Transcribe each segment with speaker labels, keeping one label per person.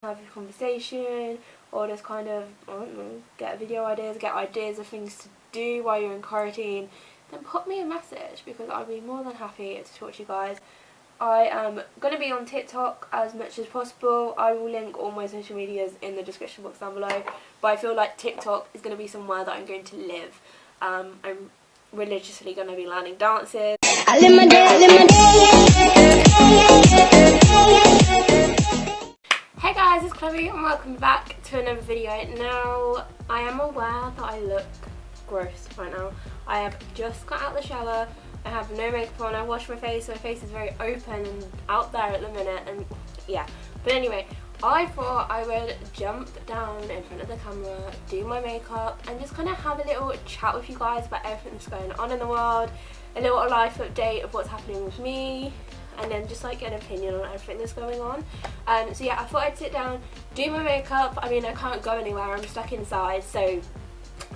Speaker 1: have a conversation, or just kind of, I don't know, get video ideas, get ideas of things to do while you're in quarantine, then put me a message, because I'd be more than happy to talk to you guys. I am going to be on TikTok as much as possible. I will link all my social medias in the description box down below, but I feel like TikTok is going to be somewhere that I'm going to live. I'm religiously going to be learning dances. I live my day, I live my day. Hey guys, it's Chloe and welcome back to another video. Now, I am aware that I look gross right now. I have just got out of the shower. I have no makeup on, I washed my face, so my face is very open and out there at the minute, and yeah. But anyway, I thought I would jump down in front of the camera, do my makeup, and just kind of have a little chat with you guys about everything that's going on in the world, a little life update of what's happening with me, and then just like get an opinion on everything that's going on. So yeah, I thought I'd sit down, do my makeup. I mean, I can't go anywhere, I'm stuck inside, so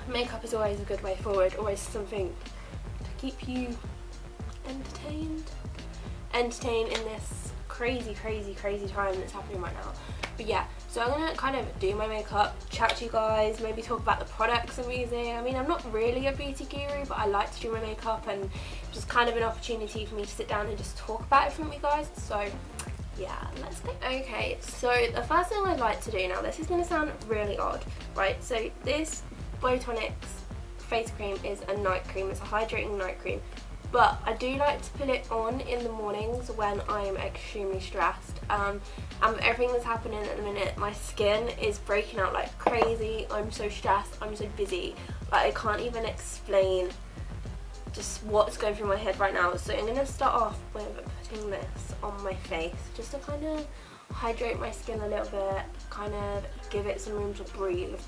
Speaker 1: makeup is always a good way forward, always something to keep you entertained in this crazy time that's happening right now. But yeah, so I'm gonna kind of do my makeup, chat to you guys, maybe talk about the products I'm using. I mean, I'm not really a beauty guru, but I like to do my makeup, and just kind of an opportunity for me to sit down and just talk about it with you guys. So yeah, let's go. Okay, so the first thing I'd like to do now, this is gonna sound really odd, right? So this Botonics face cream is a night cream. It's a hydrating night cream. But I do like to put it on in the mornings when I am extremely stressed. And everything that's happening at the minute, my skin is breaking out like crazy. I'm so stressed, I'm so busy. Like, I can't even explain just what's going through my head right now. So I'm going to start off with putting this on my face, just to kind of hydrate my skin a little bit, kind of give it some room to breathe.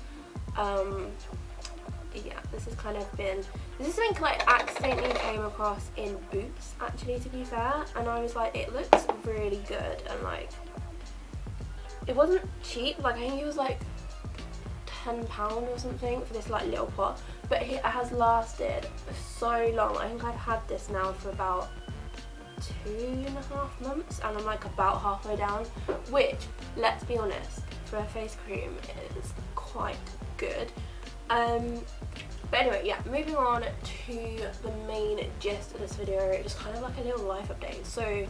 Speaker 1: Yeah, this has something like accidentally came across in Boots, actually, to be fair, and I was like, it looks really good, and like, it wasn't cheap. Like, I think it was like £10 or something for this like little pot, but it has lasted so long. I think I've had this now for about 2.5 months, and I'm like about halfway down, which, let's be honest, for a face cream is quite good. But anyway, yeah, moving on to the main gist of this video, just kind of like a little life update. So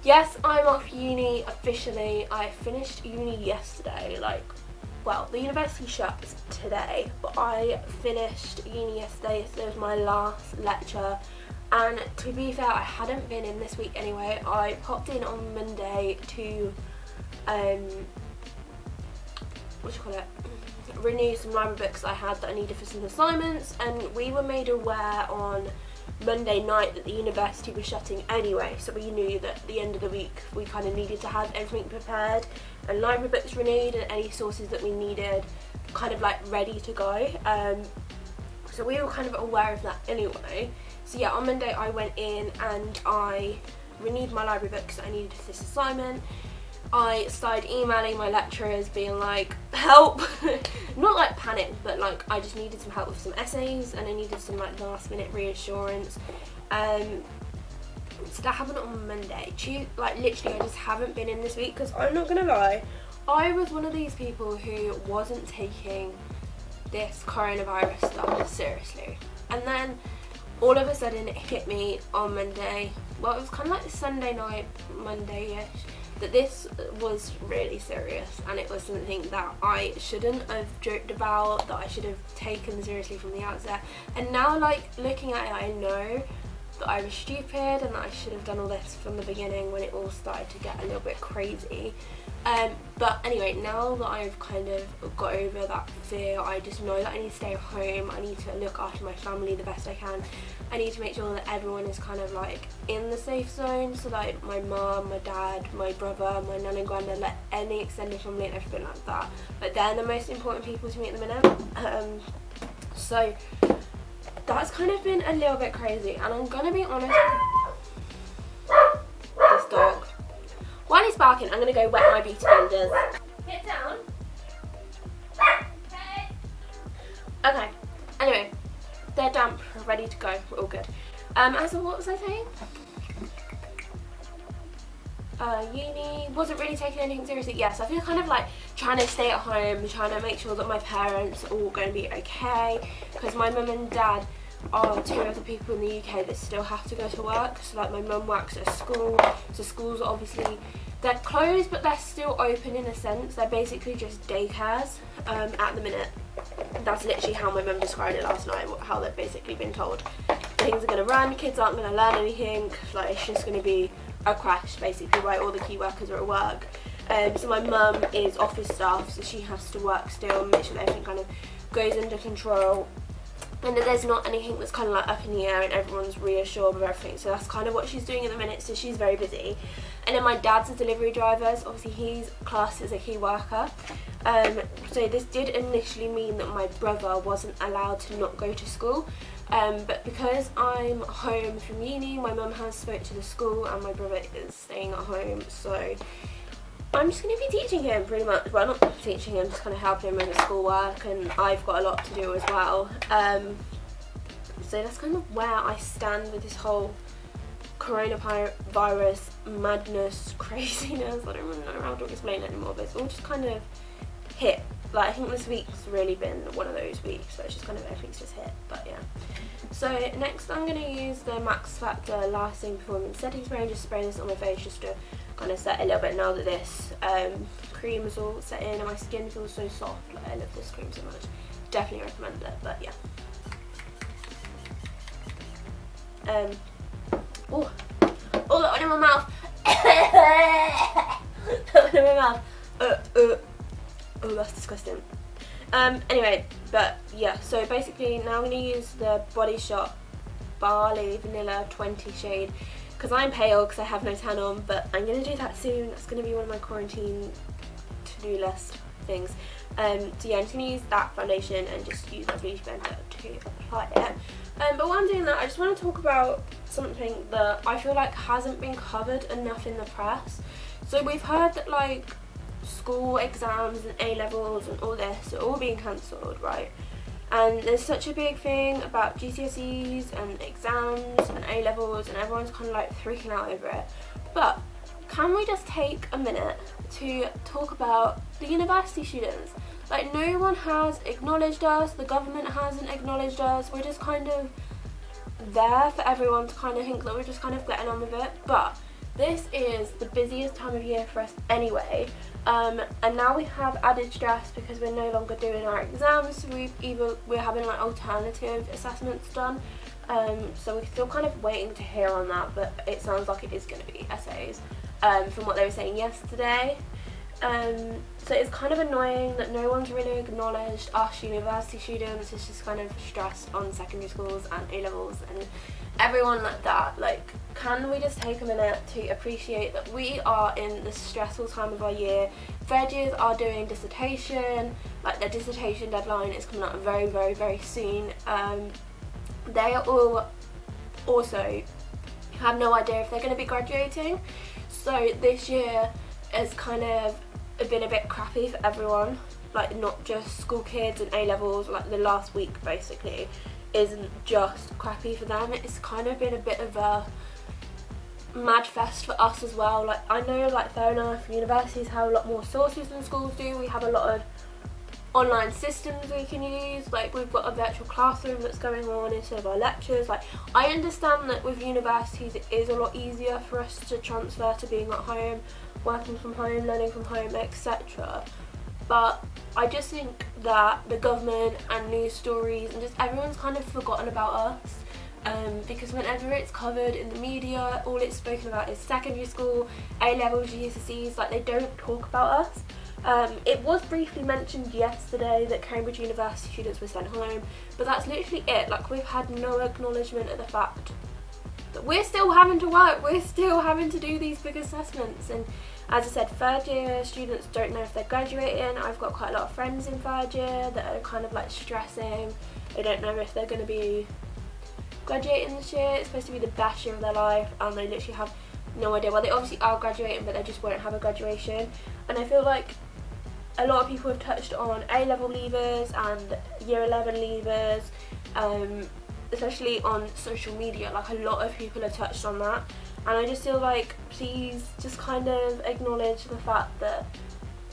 Speaker 1: yes, I'm off uni officially. I finished uni yesterday. Like, well, the university shuts today, but I finished uni yesterday. Yesterday was my last lecture, and to be fair, I hadn't been in this week anyway. I popped in on Monday to renew some library books I had that I needed for some assignments, and we were made aware on Monday night that the university was shutting anyway, so we knew that at the end of the week we kind of needed to have everything prepared and library books renewed and any sources that we needed kind of like ready to go. So we were kind of aware of that anyway. So yeah, on Monday I went in and I renewed my library books that I needed for this assignment. I started emailing my lecturers being like, help! Not like panic, but like I just needed some help with some essays, and I needed some like last minute reassurance. So that happened on Monday. Like literally I just haven't been in this week, because I'm not gonna lie, I was one of these people who wasn't taking this coronavirus stuff seriously. And then all of a sudden it hit me on Monday. Well, it was kind of like Sunday night, Monday-ish, that this was really serious, and it was something that I shouldn't have joked about, that I should have taken seriously from the outset. And now, like, looking at it, I know that I was stupid and that I should have done all this from the beginning when it all started to get a little bit crazy. But anyway, now that I've kind of got over that fear, I just know that I need to stay home. I need to look after my family the best I can. I need to make sure that everyone is kind of like in the safe zone, so like my mum, my dad, my brother, my nan and granddad, like any extended family and everything like that. But they're the most important people to me at the minute. So that's kind of been a little bit crazy, and I'm gonna be honest, this dog, while he's barking, I'm gonna go wet my beauty blenders. Get down. Okay, anyway, they're damp, ready to go, we're all good. As of what was I saying? uni, wasn't really taking anything seriously. Yes, I feel kind of like trying to stay at home, trying to make sure that my parents are all going to be okay, because my mum and dad are two of the people in the UK that still have to go to work. So like my mum works at a school, so schools are obviously, they're closed but they're still open in a sense. They're basically just daycares at the minute. That's literally how my mum described it last night, how they've basically been told things are going to run, kids aren't going to learn anything, like it's just going to be a crash basically, right? All the key workers are at work. So my mum is office staff, so she has to work still and make sure that everything kind of goes under control and that there's not anything that's kind of like up in the air and everyone's reassured of everything. So that's kind of what she's doing at the minute, so she's very busy. And then my dad's a delivery driver, so obviously he's classed as a key worker. So this did initially mean that my brother wasn't allowed to not go to school, but because I'm home from uni, my mum has spoke to the school and my brother is staying at home, so I'm just going to be teaching him pretty much. Well, not teaching him, just kind of helping him with his schoolwork, and I've got a lot to do as well. So that's kind of where I stand with this whole coronavirus madness, craziness. I don't really know how to explain it anymore, but it's all just kind of hit. Like I think this week's really been one of those weeks where it's just kind of everything's just hit, but yeah. So next I'm going to use the Max Factor Lasting Performance Setting Spray and just spray this on my face just to kind of set a little bit now that this cream is all set in and my skin feels so soft. Like I love this cream so much. Definitely recommend it, but yeah. Oh, that one in my mouth. That one in my mouth. Oh, that's disgusting. Anyway, but yeah, so basically now I'm going to use the Body Shop Barley Vanilla 20 shade because I'm pale because I have no tan on, but I'm going to do that soon. That's going to be one of my quarantine to-do list things. So yeah, I'm just going to use that foundation and just use my Beauty Blender to apply it. But while I'm doing that, I just want to talk about something that I feel like hasn't been covered enough in the press. So we've heard that like school exams and A-levels and all this are all being cancelled, right? And there's such a big thing about GCSEs and exams and A-levels and everyone's kind of like freaking out over it. But can we just take a minute to talk about the university students? Like no one has acknowledged us, the government hasn't acknowledged us, we're just kind of there for everyone to kind of think that we're just kind of getting on with it. But this is the busiest time of year for us anyway, and now we have added stress because we're no longer doing our exams, so we're having like alternative assessments done, so we're still kind of waiting to hear on that, but it sounds like it is going to be essays from what they were saying yesterday. So it's kind of annoying that no one's really acknowledged us university students. It's just kind of stressed on secondary schools and A-levels and everyone like that. Like, can we just take a minute to appreciate that we are in the stressful time of our year? Third years are doing dissertation, like their dissertation deadline is coming up very, very, very soon. They are all also have no idea if they're going to be graduating. So this year is kind of been a bit crappy for everyone, like not just school kids and A-levels, like the last week basically isn't just crappy for them, it's kind of been a bit of a mad fest for us as well. Like I know, like fair enough, universities have a lot more sources than schools do, we have a lot of online systems we can use, like we've got a virtual classroom that's going on instead of our lectures. Like I understand that with universities it is a lot easier for us to transfer to being at home, working from home, learning from home, etc. But I just think that the government and news stories and just everyone's kind of forgotten about us, because whenever it's covered in the media, all it's spoken about is secondary school, A-level, GCSEs, like they don't talk about us. It was briefly mentioned yesterday that Cambridge University students were sent home, but that's literally it. Like we've had no acknowledgement of the fact that we're still having to work, we're still having to do these big assessments. And as I said, third year students don't know if they're graduating. I've got quite a lot of friends in third year that are kind of like stressing. They don't know if they're going to be graduating this year. It's supposed to be the best year of their life and they literally have no idea. Well, they obviously are graduating, but they just won't have a graduation. And I feel like a lot of people have touched on A-level leavers and year 11 leavers, especially on social media. Like a lot of people have touched on that, and I just feel like please just kind of acknowledge the fact that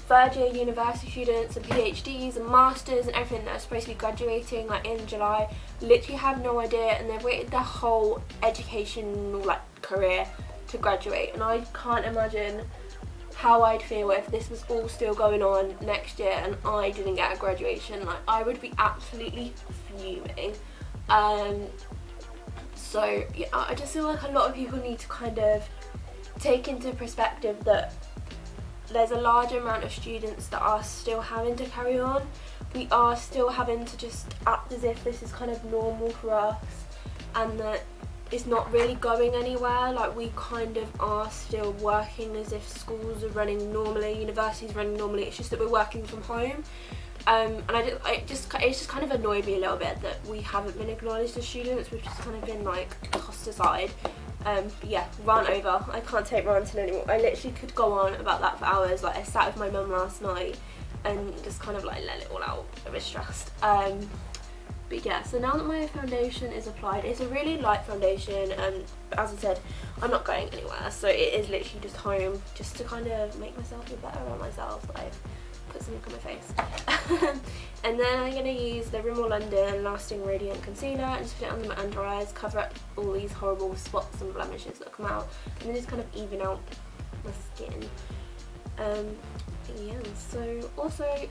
Speaker 1: third year university students and PhDs and masters and everything that are supposed to be graduating like in July literally have no idea, and they've waited their whole educational like career to graduate, and I can't imagine how I'd feel if this was all still going on next year and I didn't get a graduation. Like, I would be absolutely fuming. So yeah, I just feel like a lot of people need to kind of take into perspective that there's a large amount of students that are still having to carry on. We are still having to just act as if this is kind of normal for us, and that it's not really going anywhere. Like, we kind of are still working as if schools are running normally, universities running normally. It's just that we're working from home, and it's just kind of annoyed me a little bit that we haven't been acknowledged as students. We've just kind of been like tossed aside. But yeah, rant over. I can't take ranting anymore. I literally could go on about that for hours. Like, I sat with my mum last night and just kind of like let it all out. I was stressed. But yeah, so now that my foundation is applied, it's a really light foundation, and as I said, I'm not going anywhere, so it is literally just home, just to kind of make myself feel better about myself. Like, put something on my face. And then I'm going to use the Rimmel London Lasting Radiant Concealer and just put it under my under eyes, cover up all these horrible spots and blemishes that come out, and then just kind of even out my skin. Yeah, so also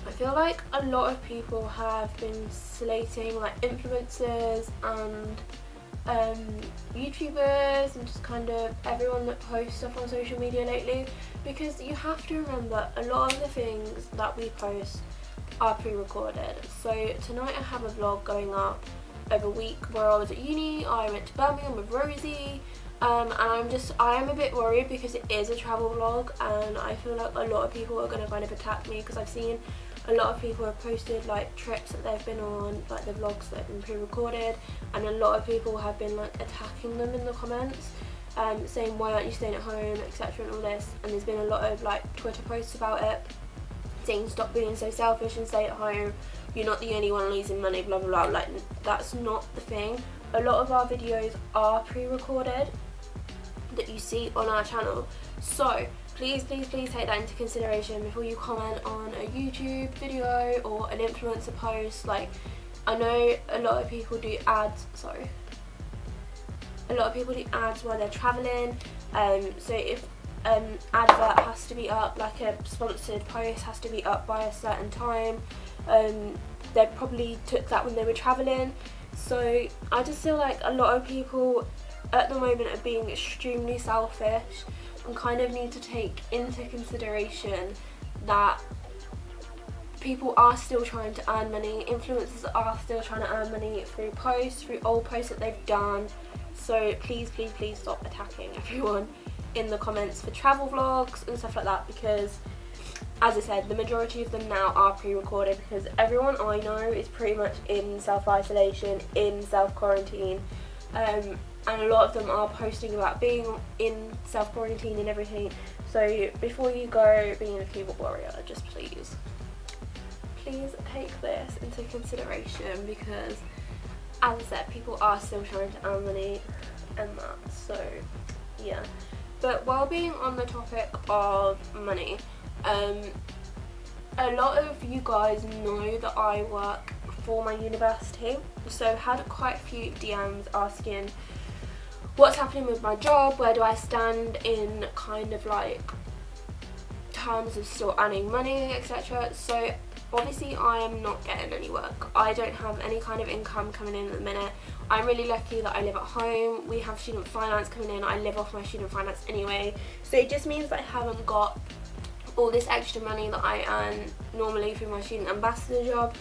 Speaker 1: I feel like a lot of people have been slating like influencers and YouTubers and just kind of everyone that posts stuff on social media lately, because you have to remember a lot of the things that we post are pre-recorded. So tonight I have a vlog going up of a week where I was at uni. I went to Birmingham with Rosie, and I am a bit worried because it is a travel vlog, and I feel like a lot of people are going to kind of attack me, because I've seen a lot of people have posted like trips that they've been on, like the vlogs that have been pre-recorded, and a lot of people have been like attacking them in the comments, saying why aren't you staying at home, etc. and all this. And there's been a lot of like Twitter posts about it, saying stop being so selfish and stay at home, you're not the only one losing money, blah blah blah. Like, that's not the thing. A lot of our videos are pre-recorded that you see on our channel, so please take that into consideration before you comment on a YouTube video or an influencer post. Like, I know a lot of people do ads, while they're travelling, so if an advert has to be up, like a sponsored post has to be up by a certain time, they probably took that when they were travelling. So I just feel like a lot of people at the moment are being extremely selfish, and kind of need to take into consideration that people are still trying to earn money, influencers are still trying to earn money through posts, through old posts that they've done. So please stop attacking everyone in the comments for travel vlogs and stuff like that, because as I said, the majority of them now are pre-recorded, because everyone I know is pretty much in self-isolation, in self-quarantine, and a lot of them are posting about being in self-quarantine and everything. So before you go being a keyboard warrior, just please take this into consideration, because as I said, people are still trying to earn money and that. So yeah, but while being on the topic of money, a lot of you guys know that I work for my university, so I've had quite a few DMs asking what's happening with my job, where do I stand in kind of like terms of still earning money, etc. So obviously I am not getting any work. I don't have any kind of income coming in at the minute. I'm really lucky that I live at home. We have student finance coming in. I live off my student finance anyway, so it just means that I haven't got all this extra money that I earn normally through my student ambassador job.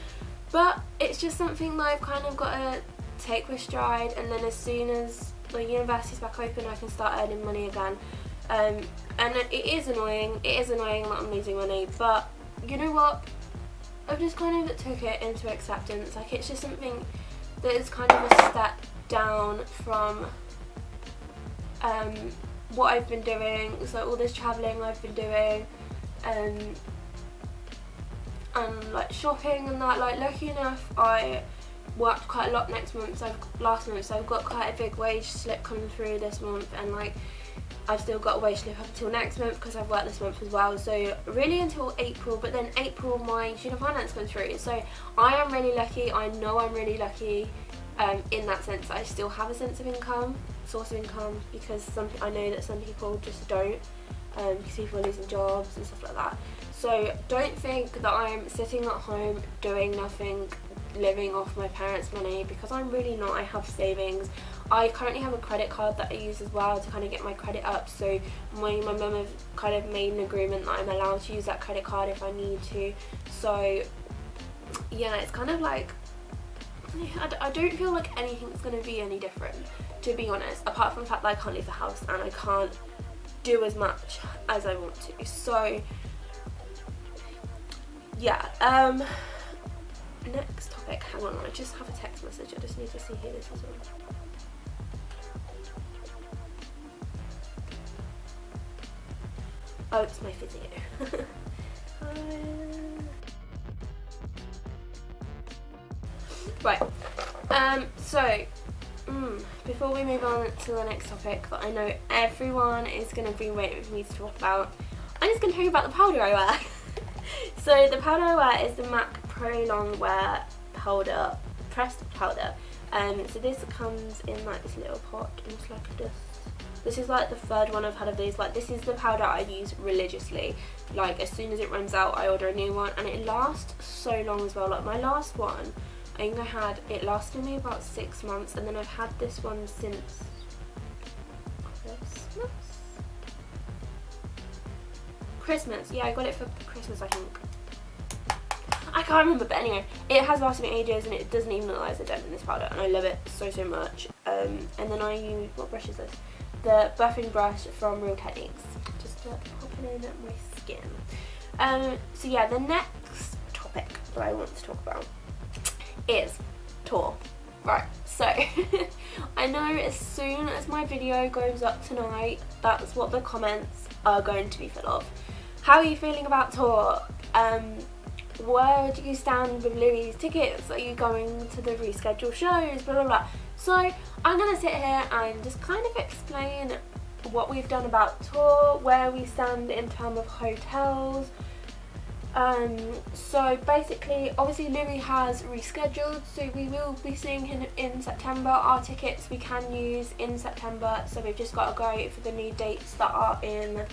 Speaker 1: But it's just something that I've kind of got to take with stride, and then as soon as the university's back open I can start earning money again. And it is annoying that I'm losing money, but you know what, I've just kind of took it into acceptance. Like, it's just something that is kind of a step down from what I've been doing, so all this travelling I've been doing, and like shopping and that. Like, lucky enough I worked quite a lot last month, so I've got quite a big wage slip coming through this month, and like I've still got a wage slip up until next month because I've worked this month as well, so really until April. But then April my student finance comes through, so I am really lucky. I know I'm really lucky in that sense. I still have a source of income, because I know that some people just don't, because people are losing jobs and stuff like that. So don't think that I'm sitting at home doing nothing, living off my parents' money, because I'm really not. I have savings. I currently have a credit card that I use as well to kind of get my credit up, so my mum have kind of made an agreement that I'm allowed to use that credit card if I need to. So yeah, it's kind of like, I don't feel like anything's going to be any different, to be honest, apart from the fact that I can't leave the house and I can't do as much as I want to. So yeah, next topic, hang on, I just have a text message, I just need to see who this is on. Oh, it's my physio. Right, so before we move on to the next topic that I know everyone is going to be waiting for me to talk about, I'm just going to tell you about the powder I wear. So the powder I wear is the MAC Pro Long Wear powder, pressed powder. So this comes in like this little pot, almost like this. This is like the third one I've had of these. Like, this is the powder I use religiously. Like, as soon as it runs out, I order a new one, and it lasts so long as well. Like, my last one, I think it lasted me about 6 months, and then I've had this one since Christmas. Yeah, I got it for Christmas, I think. I can't remember, but anyway, it has lasted me ages, and it doesn't even look like there's a dent in this powder, and I love it so much. And then I use, what brush is this? The buffing brush from Real Techniques, just to pop it in my skin. So yeah, the next topic that I want to talk about is tour. Right, so I know as soon as my video goes up tonight, that's what the comments are going to be full of. How are you feeling about tour? Where do you stand with Louis' tickets? Are you going to the rescheduled shows? Blah blah blah. So I'm going to sit here and just kind of explain what we've done about tour, where we stand in terms of hotels. So basically, obviously Louis has rescheduled, so we will be seeing him in September. Our tickets we can use in September, so we've just got to go for the new dates that are in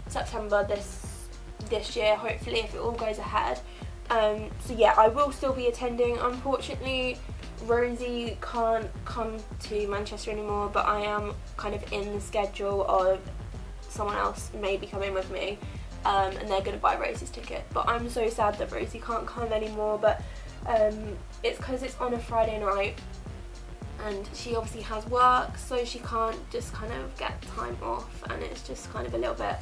Speaker 1: September this year, hopefully, if it all goes ahead. So yeah, I will still be attending. Unfortunately, Rosie can't come to Manchester anymore, but I am kind of in the schedule of someone else maybe coming with me, and they're going to buy Rosie's ticket. But I'm so sad that Rosie can't come anymore, but it's because it's on a Friday night and she obviously has work, so she can't just kind of get time off, and it's just kind of a little bit,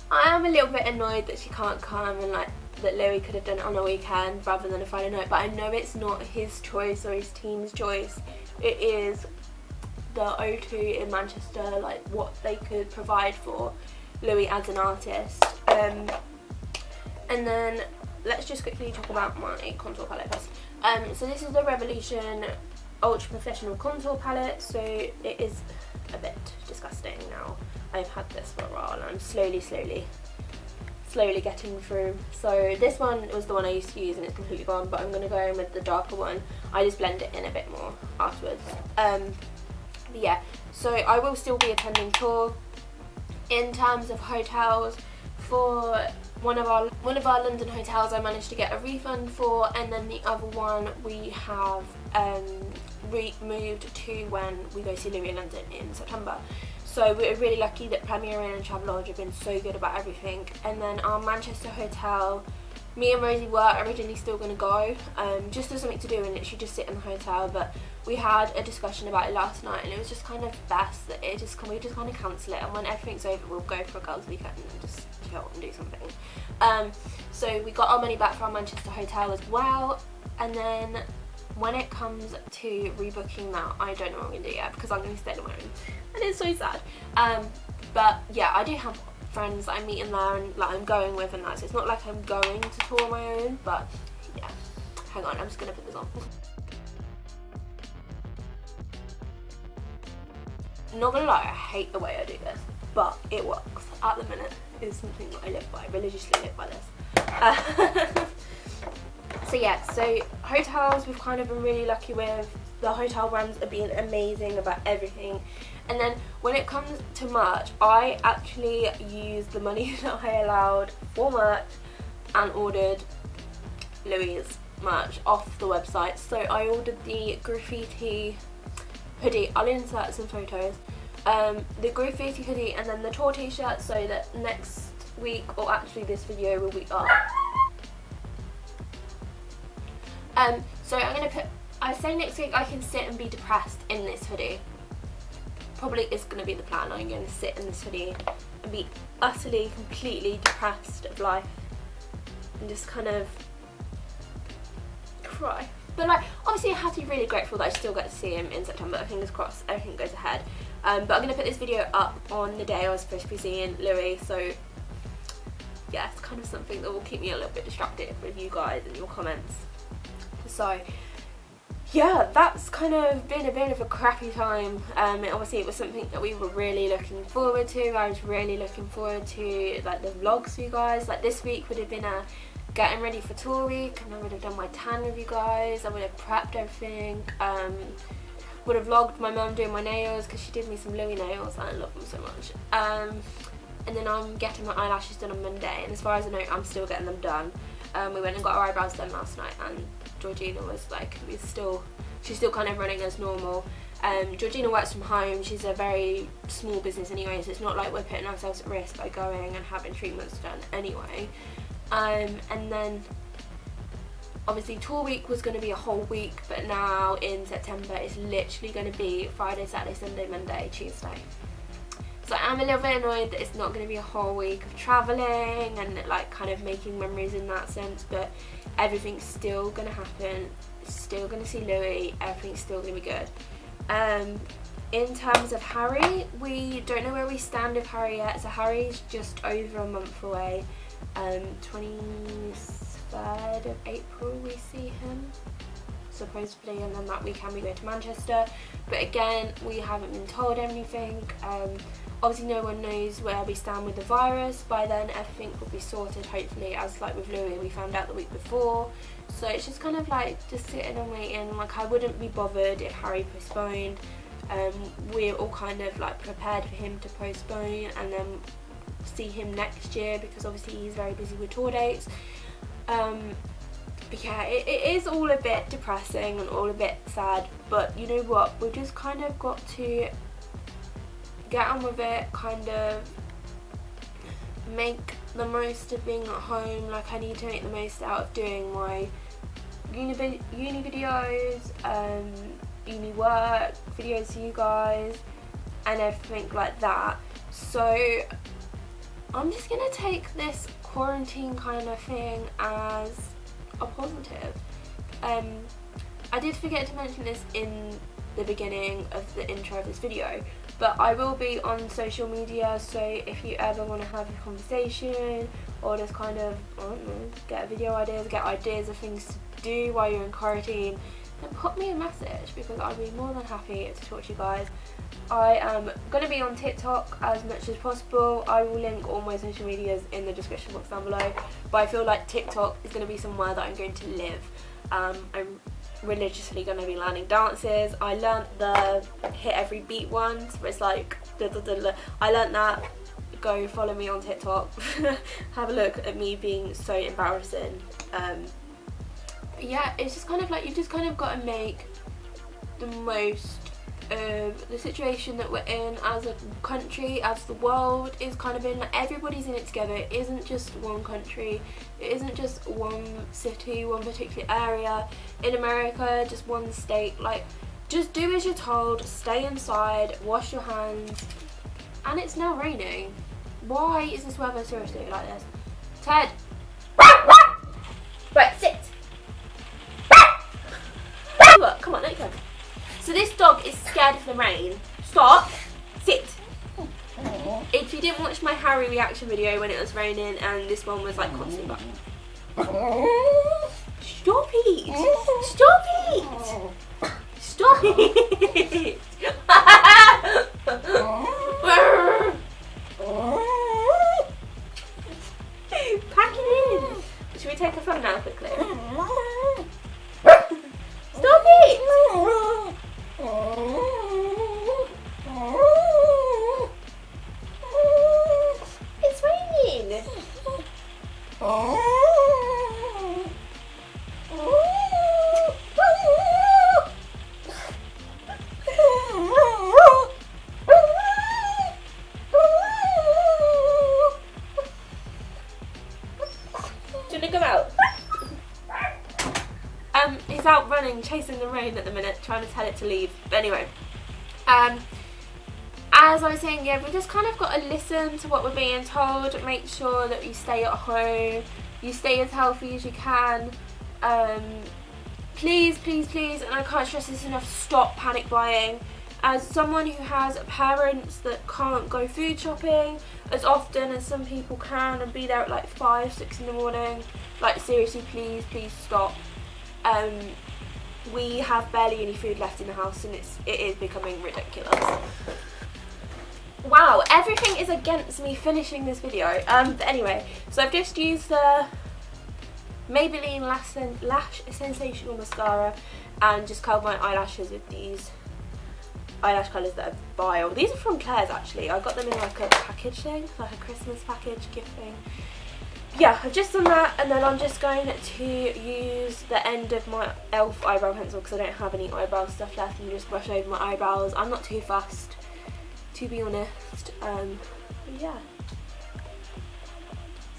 Speaker 1: I am a little bit annoyed that she can't come, and like that Louis could have done it on a weekend rather than a Friday night. But I know it's not his choice or his team's choice, it is the O2 in Manchester, like what they could provide for Louis as an artist. And then let's just quickly talk about my contour palette first. So this is the Revolution Ultra Professional Contour Palette. So it is a bit disgusting now. I've had this for a while and I'm slowly getting through. So this one was the one I used to use and it's completely gone, but I'm going to go in with the darker one. I just blend it in a bit more afterwards. But yeah, so I will still be attending tour. In terms of hotels, for one of our London hotels I managed to get a refund for, and then the other one we have moved to when we go see Louis in London in September. So we're really lucky that Premier Inn and Travelodge have been so good about everything. And then our Manchester hotel, me and Rosie were originally still going to go, just as something to do and literally just sit in the hotel, but we had a discussion about it last night and it was just kind of best that we just kind of cancel it, and when everything's over we'll go for a girls' weekend and just chill and do something. So we got our money back from our Manchester hotel as well, and then when it comes to rebooking that, I don't know what I'm going to do yet because I'm going to stay on my own and it's so sad. But yeah, I do have friends that I'm meeting there and like I'm going with and that, so it's not like I'm going to tour on my own, but yeah, Hang on, I'm just gonna put this on. Not gonna lie, I hate the way I do this, but it works. At the minute, it's something that I live by, religiously live by this. So yeah, so hotels we've kind of been really lucky with. The hotel brands are being amazing about everything. And then when it comes to merch, I actually used the money that I allowed for merch and ordered Louis' merch off the website. So I ordered the graffiti hoodie. I'll insert some photos. The graffiti hoodie and then the tour t-shirt, so that next week, or actually this video will be up. So I'm going to put, I say next week I can sit and be depressed in this hoodie. Probably is going to be the plan. I'm going to sit in this hoodie and be utterly, completely depressed of life and just kind of cry. But like, obviously I have to be really grateful that I still get to see him in September. Fingers crossed, everything goes ahead. But I'm going to put this video up on the day I was supposed to be seeing Louis, so yeah, it's kind of something that will keep me a little bit distracted with you guys and your comments. So yeah, that's kind of been a bit of a crappy time. Obviously it was something that we were really looking forward to. I was really looking forward to like the vlogs for you guys. Like this week would have been a getting ready for tour week, and I would have done my tan with you guys. I would have prepped everything. Would have vlogged my mum doing my nails because she did me some Louis nails and I love them so much. And then I'm getting my eyelashes done on Monday, and as far as I know I'm still getting them done. We went and got our eyebrows done last night, and Georgina was like, she's still kind of running as normal. Georgina works from home. She's a very small business anyway, so it's not like we're putting ourselves at risk by going and having treatments done anyway. And then obviously tour week was going to be a whole week, but now in September it's literally going to be Friday, Saturday, Sunday, Monday, Tuesday. So I'm a little bit annoyed that it's not going to be a whole week of travelling and like kind of making memories in that sense, but everything's still going to happen. Still going to see Louis, everything's still going to be good. In terms of Harry, we don't know where we stand with Harry yet, so Harry's just over a month away. 23rd of April we see him supposedly, and then that weekend we go to Manchester, but again we haven't been told anything. Obviously no one knows where we stand with the virus. By then everything will be sorted, hopefully, as like with Louis we found out the week before. So it's just kind of like just sitting and waiting. Like I wouldn't be bothered if Harry postponed. We're all kind of like prepared for him to postpone and then see him next year, because obviously he's very busy with tour dates. But yeah, it is all a bit depressing and all a bit sad, but you know what, we've just kind of got to get on with it, kind of make the most of being at home. Like I need to make the most out of doing my uni videos, uni work, videos to you guys and everything like that. So I'm just gonna take this quarantine kind of thing as a positive. I did forget to mention this in the beginning of the intro of this video, but I will be on social media, so if you ever want to have a conversation or just kind of, I don't know, get video ideas, get ideas of things to do while you're in quarantine, then put me a message, because I'd be more than happy to talk to you guys. I am going to be on TikTok as much as possible. I will link all my social medias in the description box down below, but I feel like TikTok is going to be somewhere that I'm going to live. I'm religiously going to be learning dances. I learnt the hit every beat ones, where it's like da, da, da, da. I learnt that. Go follow me on TikTok. Have a look at me being so embarrassing. Yeah, it's just kind of like, you've just kind of got to make the most of the situation that we're in as a country, as the world is kind of in. Like, everybody's in it together. It isn't just one country, it isn't just one city, one particular area. In America, just one state. Like, just do as you're told, stay inside, wash your hands. And it's now raining. Why is this weather seriously like this? Ted! Right, sit! Look, come on, let me go. So this dog is scared of the rain. Stop. Sit. If you didn't watch my Harry reaction video when it was raining and this one was like constantly back. Stop it! Stop it! Stop it! Pack it in! Should we take a thumbnail quickly? Stop it! It's raining! Do you want to go out? He's out running, chasing the rain at the minute, trying to tell it to leave. But anyway, as I was saying, yeah, we just kind of got to listen to what we're being told. Make sure that you stay at home, you stay as healthy as you can. Please, please, please, and I can't stress this enough, stop panic buying. As someone who has parents that can't go food shopping as often as some people can and be there at like 5, 6 in the morning, like seriously, please, please stop. We have barely any food left in the house and it is becoming ridiculous. Wow, everything is against me finishing this video. But anyway, so I've just used the Maybelline Lash Sensational Mascara and just curled my eyelashes with these eyelash colours that are vile. These are from Claire's actually. I got them in like a package thing, like a Christmas package gift thing. Yeah, I've just done that, and then I'm just going to use the end of my e.l.f. eyebrow pencil because I don't have any eyebrow stuff left, and just brush over my eyebrows. I'm not too fussed, to be honest. Yeah.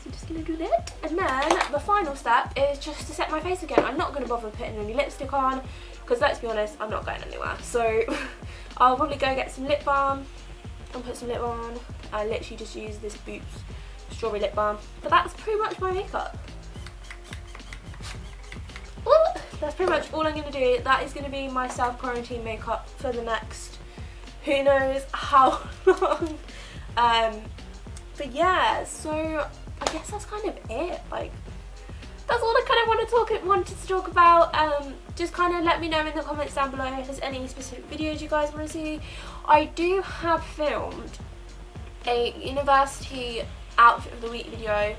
Speaker 1: So just gonna do that, and then the final step is just to set my face again. I'm not gonna bother putting any lipstick on because let's be honest, I'm not going anywhere. So I'll probably go get some lip balm and put some lip on. I literally just use this Boots strawberry lip balm, but that's pretty much my makeup. Well, that's pretty much all I'm going to do. That is going to be my self-quarantine makeup for the next who knows how long. But yeah, so I guess that's kind of it. Like, that's all I kind of wanted to talk about. Just kind of let me know in the comments down below if there's any specific videos you guys want to see. I do have filmed a university outfit of the week video.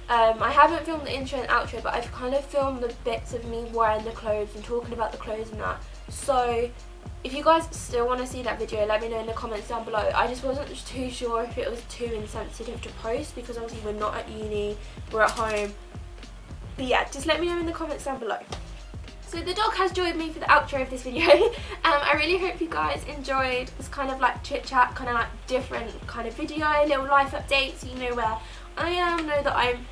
Speaker 1: I haven't filmed the intro and outro, but I've kind of filmed the bits of me wearing the clothes and talking about the clothes and that. So if you guys still want to see that video, let me know in the comments down below. I just wasn't too sure if it was too insensitive to post because obviously we're not at uni, we're at home. But yeah, just let me know in the comments down below. So the dog has joined me for the outro of this video. I really hope you guys enjoyed this kind of like chit chat, kind of like different kind of video, little life updates, so you know where I am, know that I'm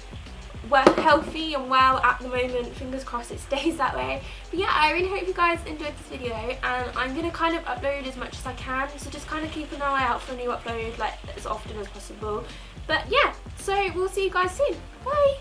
Speaker 1: healthy and well at the moment. Fingers crossed it stays that way. But yeah, I really hope you guys enjoyed this video, and I'm going to kind of upload as much as I can, so just kind of keep an eye out for a new upload like as often as possible. But yeah, so we'll see you guys soon. Bye!